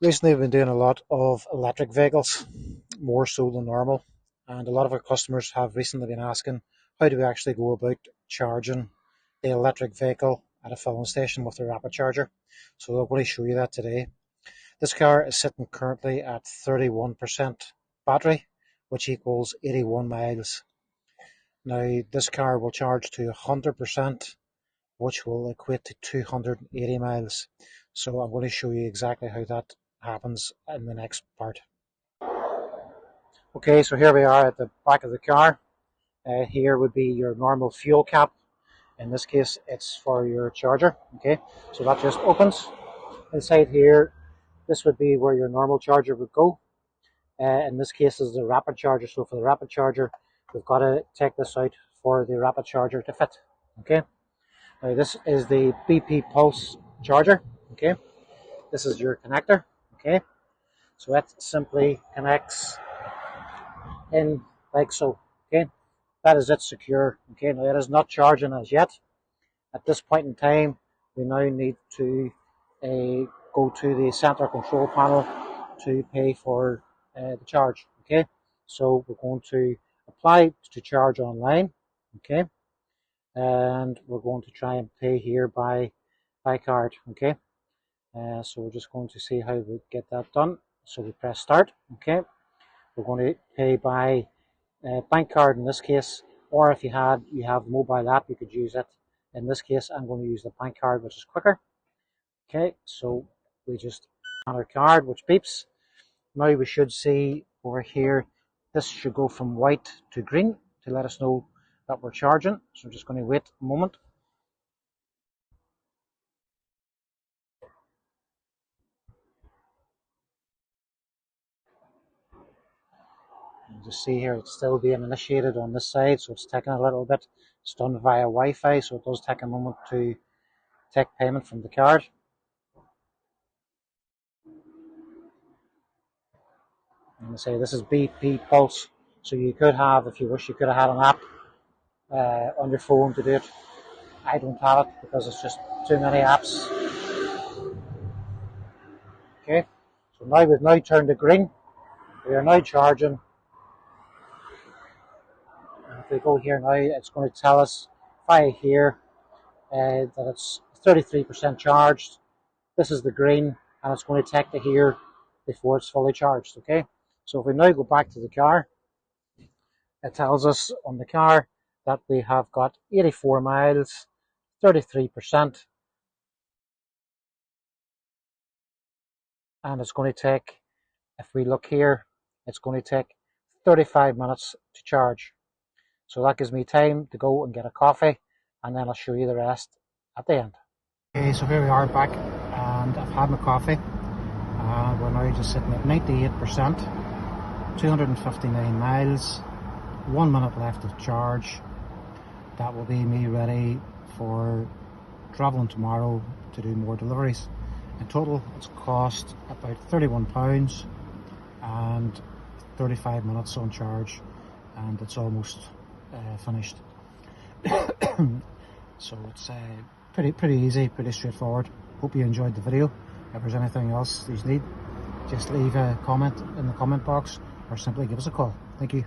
Recently, I've been doing a lot of electric vehicles, more so than normal, and a lot of our customers have recently been asking how do we actually go about charging the electric vehicle at a filling station with a rapid charger. So I'm going to show you that today. This car is sitting currently at 31% battery, which equals 81 miles. Now, this car will charge to 100%, which will equate to 280 miles. So I'm going to show you exactly how that happens in the next part. Okay, so here we are at the back of the car. Here would be your normal fuel cap. In this case, it's for your charger. Okay, so that just opens. Inside here, this would be where your normal charger would go. In this case, is the rapid charger. So for the rapid charger, we've got to take this out for the rapid charger to fit. Okay. Now this is the BP Pulse charger. Okay. This is your connector. Okay. So it simply connects in like so. Okay. That is it secure. Okay. Now it is not charging as yet. At this point in time, we now need to go to the center control panel to pay for the charge. Okay. So we're going to apply to charge online. Okay. And we're going to try and pay here by card. Okay. So we're just going to see how we get that done. So we press start. Okay. We're going to pay by bank card in this case, or if you have mobile app, you could use it. In this case, I'm going to use the bank card, which is quicker. Okay, so we just on our card, which beeps. Now we should see over here, this should go from white to green to let us know that we're charging. So I'm just going to wait a moment. You just see here it's still being initiated on this side, so it's taking a little bit. It's done via Wi-Fi, so it does take a moment to take payment from the card. And say this is BP Pulse, so you could have, if you wish, you could have had an app on your phone to do it. I don't have it because it's just too many apps. Okay, so now we've now turned to green. We are now charging. And if we go here now, it's going to tell us via here that it's 33% charged. This is the green, and it's going to take to here before it's fully charged. Okay, so if we now go back to the car, it tells us on the car that we have got 84 miles, 33%, and it's going to take, if we look here, it's going to take 35 minutes to charge. So that gives me time to go and get a coffee, and then I'll show you the rest at the end. Okay, so here we are back, and I've had my coffee. We're now just sitting at 98%, 259 miles, 1 minute left of charge. That will be me ready for travelling tomorrow to do more deliveries. In total, it's cost about £31 and 35 minutes on charge, and it's almost finished. So it's pretty easy, pretty straightforward. Hope you enjoyed the video. If there's anything else you need, just leave a comment in the comment box or simply give us a call. Thank you.